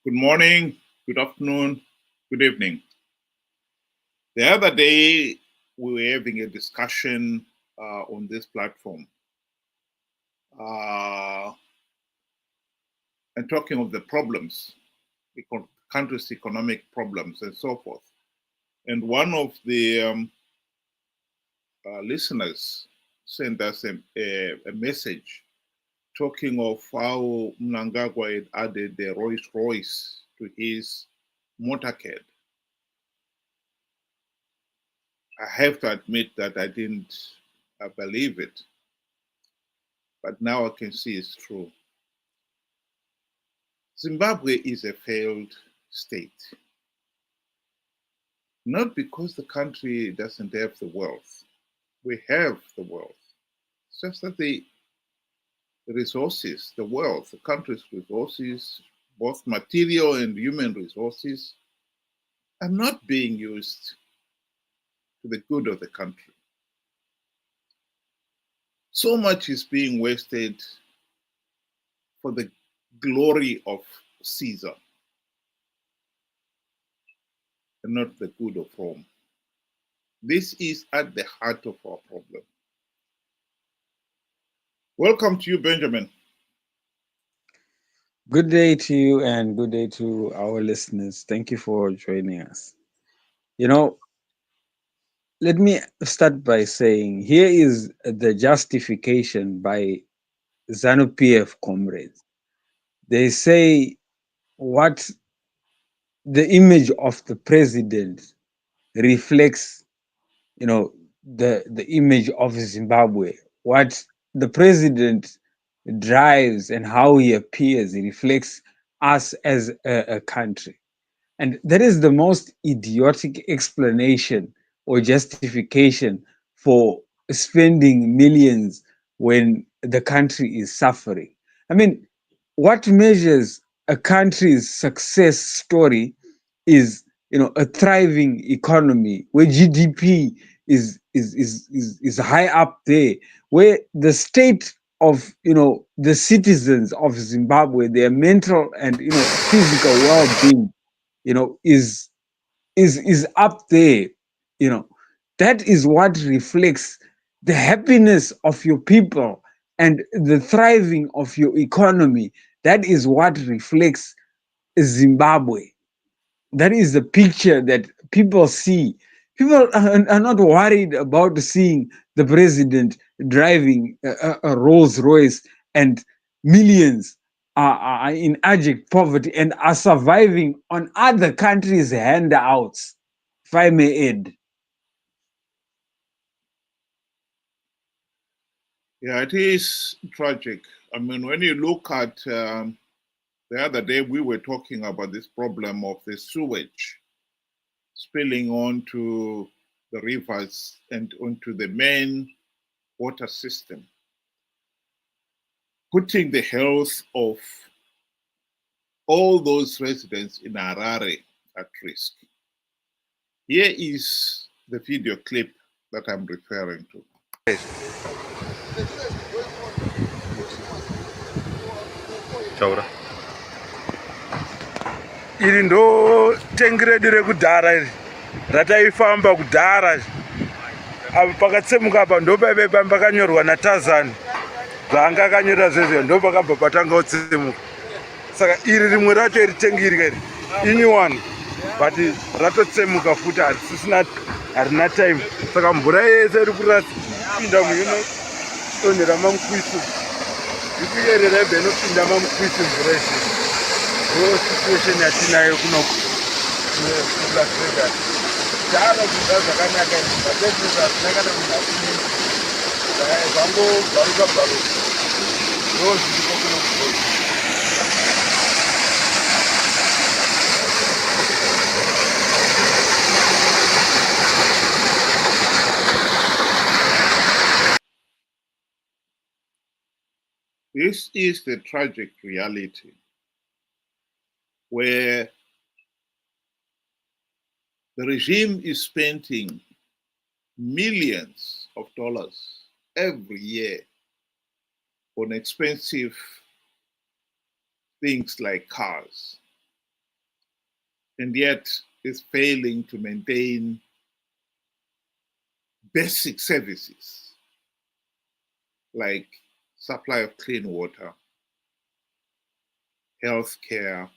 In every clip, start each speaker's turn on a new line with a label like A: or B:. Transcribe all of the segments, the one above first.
A: Good morning, good afternoon, good evening. The other day, we were having a discussion on this platform and talking of the problems, the country's economic problems, and so forth. And one of the listeners sent us a message talking of how Mnangagwa had added the Rolls-Royce to his motorcade. I have to admit that I didn't believe it, but now I can see it's true. Zimbabwe is a failed state, not because the country doesn't have the wealth. We have the wealth. It's just that the resources, the wealth, the country's resources, both material and human resources, are not being used to the good of the country. So much is being wasted for the glory of Caesar and not the good of Rome. This is at the heart of our problem. Welcome to you, Benjamin.
B: Good day to you and good day to our listeners. Thank you for joining us. Let me start by saying here is the justification by ZANU-PF comrades. They say what the image of the president reflects, the image of Zimbabwe. What the president drives and how he appears reflects us as a country. And that is the most idiotic explanation or justification for spending millions when the country is suffering. I mean, what measures a country's success story is, a thriving economy where GDP is high up there, where the state of the citizens of Zimbabwe, their mental and physical well-being is up there. you know that is what reflects the happiness of your people and the thriving of your economy. That is what reflects Zimbabwe. That is the picture that people see. People are not worried about seeing the president driving a Rolls Royce and millions are in abject poverty and are surviving on other countries' handouts, if I may add.
A: Yeah, it is tragic. I mean, when you look at the other day, we were talking about this problem of the sewage spilling onto the rivers and onto the main water system, putting the health of all those residents in Harare at risk. Here is the video clip that I'm referring to.
C: Taura. Iri ndo tengi redu rekudhara iri rataifamba kudhara. Apa pakatsemuka apa ndo pakanyorwa naTazani. Zvaanga akanyora zvezvo ndo pakabva patanga kutsemuka. Saka iri rimwe racho iri tengi iri inyuwani but ratotsemuka futi harina time. Saka mvura yese iri kurapinda muinodonhera mamukwisi. Ikuyerera ibva inopinda mamukwisi mvura yese. Ndo situation yatinayo kuno kuLas Vegas. Tava kudya zvakanaka zvatesesa hazina kana munhu akunini. Zvangobvaruka bvaruka. Ndo zviripo kuno kuGoli.
A: This is the tragic reality where the regime is spending millions of dollars every year on expensive things like cars, and yet is failing to maintain basic services like supply of clean water, healthcare,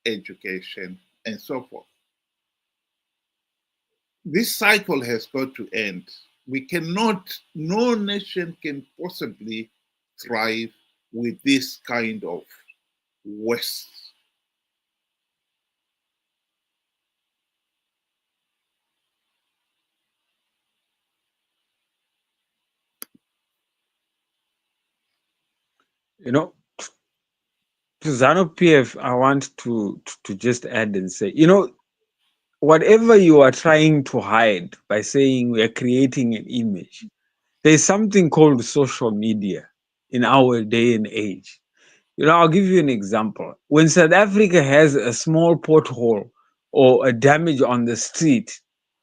A: education, and so forth. This cycle has got to end. We cannot, no nation can possibly thrive with this kind of waste.
B: You know, to ZANU-PF, I want to just add and say, whatever you are trying to hide by saying we are creating an image, there's something called social media in our day and age. I'll give you an example. When South Africa has a small pothole or a damage on the street,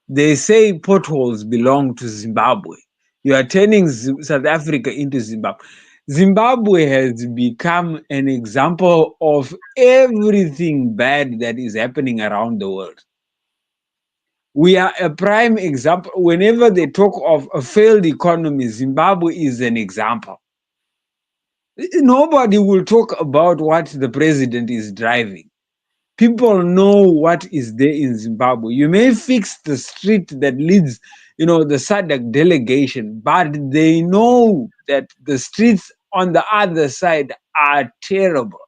B: they say potholes belong to Zimbabwe. You are turning South Africa into Zimbabwe. Zimbabwe has become an example of everything bad that is happening around the world. We are a prime example. Whenever they talk of a failed economy, Zimbabwe is an example. Nobody will talk about what the president is driving. People know what is there in Zimbabwe. You may fix the street that leads, the SADC delegation, but they know that the streets on the other side are terrible.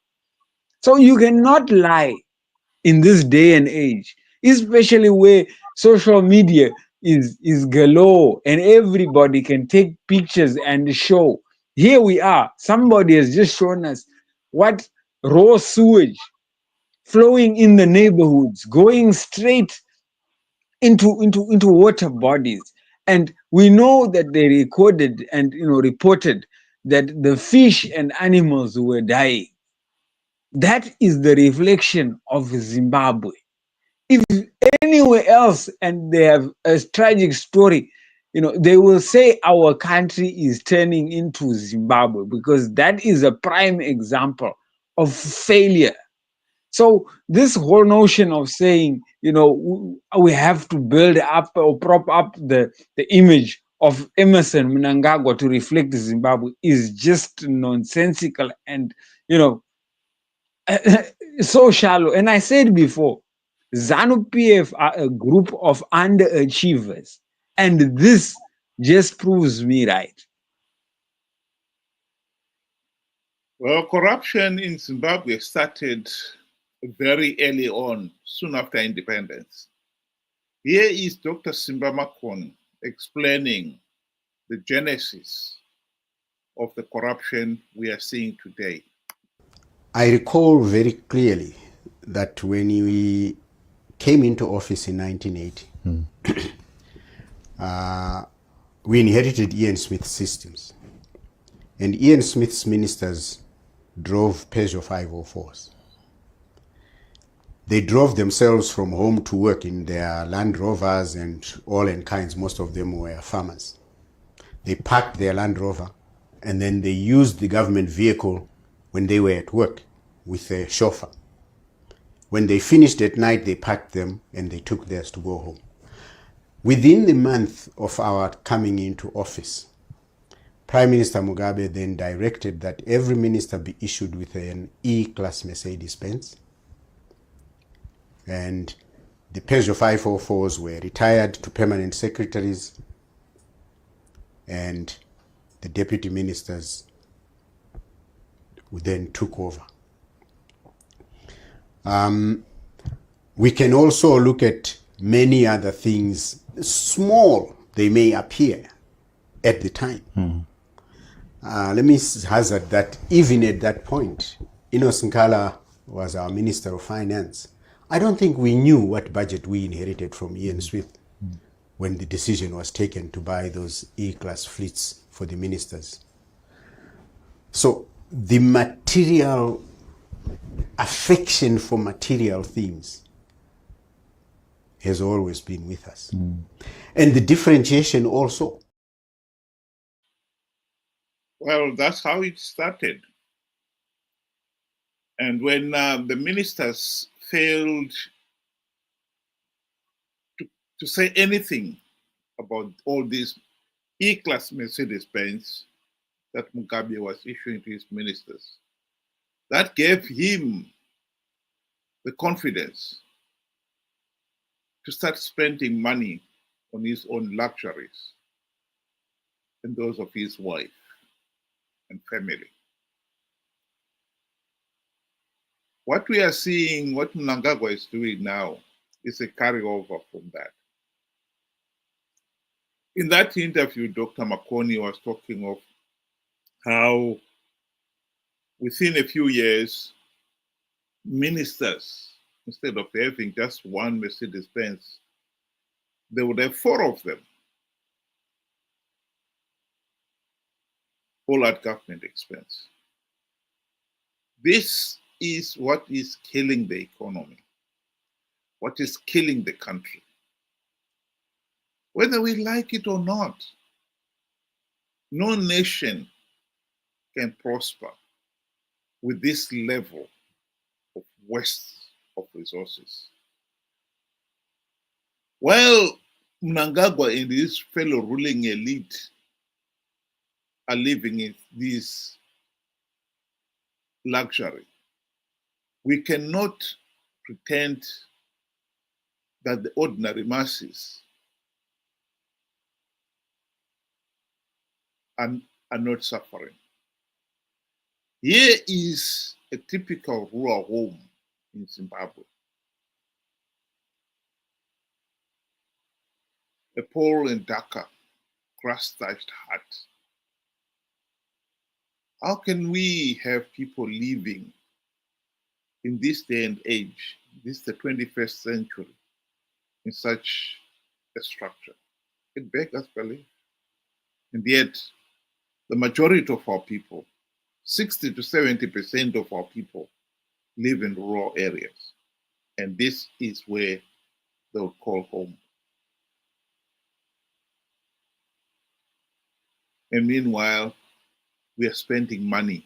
B: So you cannot lie in this day and age, especially where social media is galore and everybody can take pictures and show. Here we are. Somebody has just shown us what raw sewage flowing in the neighborhoods, going straight into water bodies. And we know that they recorded and reported that the fish and animals were dying. That is the reflection of Zimbabwe. If anywhere else and they have a tragic story, they will say our country is turning into Zimbabwe, because that is a prime example of failure. So this whole notion of saying, we have to build up or prop up the image of Emmerson Mnangagwa to reflect Zimbabwe is just nonsensical and, so shallow. And I said before, ZANU-PF are a group of underachievers. And this just proves me right.
A: Well, corruption in Zimbabwe started very early on, soon after independence. Here is Dr. Simba Makon explaining the genesis of the corruption we are seeing today.
D: I recall very clearly that when we came into office in 1980, we inherited Ian Smith's systems. And Ian Smith's ministers drove Peugeot 504s. They drove themselves from home to work in their Land Rovers and all in kinds. Most of them were farmers. They parked their Land Rover and then they used the government vehicle when they were at work with a chauffeur. When they finished at night, they packed them and they took theirs to go home. Within the month of our coming into office, Prime Minister Mugabe then directed that every minister be issued with an E-Class Mercedes Benz. And the Peugeot 504s were retired to permanent secretaries, and the deputy ministers then took over. We can also look at many other things, small they may appear at the time. Let me hazard that even at that point, Innocent Nkala was our Minister of Finance. I don't think we knew what budget we inherited from Ian Smith when the decision was taken to buy those E-Class fleets for the ministers. So the material affection for material things has always been with us. And the differentiation also.
A: Well, that's how it started. And when the ministers failed to say anything about all these E-Class Mercedes Benz that Mugabe was issuing to his ministers. That gave him the confidence to start spending money on his own luxuries and those of his wife and family. What we are seeing, what Mnangagwa is doing now, is a carryover from that. In that interview, Dr. Makoni was talking of how within a few years, ministers, instead of having just one Mercedes Benz, they would have 4 of them, all at government expense. This is what is killing the economy, what is killing the country. Whether we like it or not, no nation can prosper with this level of waste of resources. While Mnangagwa and his fellow ruling elite are living in this luxury, we cannot pretend that the ordinary masses are not suffering. Here is a typical rural home in Zimbabwe. A pole and Dhaka, grass-thatched hut. How can we have people living in this day and age, this the 21st century, in such a structure? It beggars belief. And yet, the majority of our people, 60 to 70% of our people, live in rural areas. And this is where they would call home. And meanwhile, we are spending money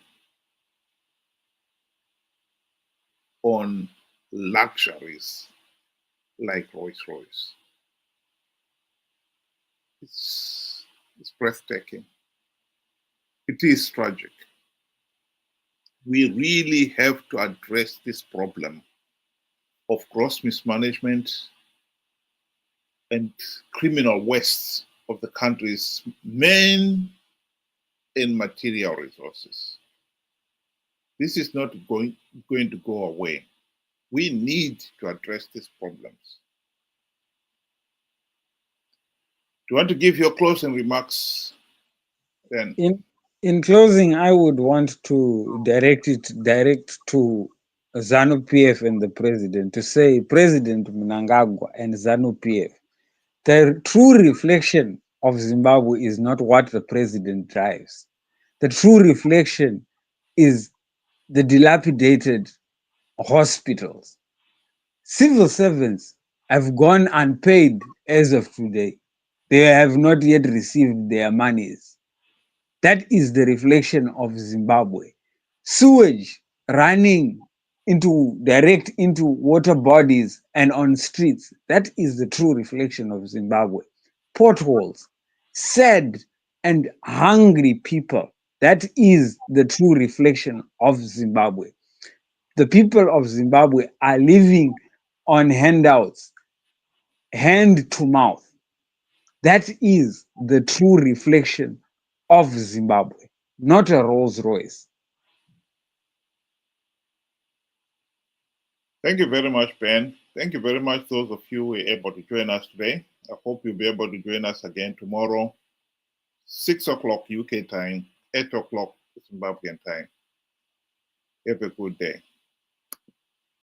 A: on luxuries like Rolls-Royce. It's breathtaking. It is tragic. We really have to address this problem of gross mismanagement and criminal waste of the country's main and material resources. This is not going to go away. We need to address these problems. Do you want to give your closing remarks then?
B: In closing, I would want to direct to ZANU-PF and the president, to say, President Mnangagwa and ZANU-PF, the true reflection of Zimbabwe is not what the president drives. The true reflection is the dilapidated hospitals. Civil servants have gone unpaid as of today. They have not yet received their monies. That is the reflection of Zimbabwe. Sewage running direct into water bodies and on streets. That is the true reflection of Zimbabwe. Potholes, sad and hungry people. That is the true reflection of Zimbabwe. The people of Zimbabwe are living on handouts, hand to mouth. That is the true reflection of Zimbabwe, not a Rolls-Royce.
A: Thank you very much, Ben. Thank you very much, those of you who were able to join us today. I hope you'll be able to join us again tomorrow, 6 o'clock UK time, 8 o'clock Zimbabwean time. Have a good day.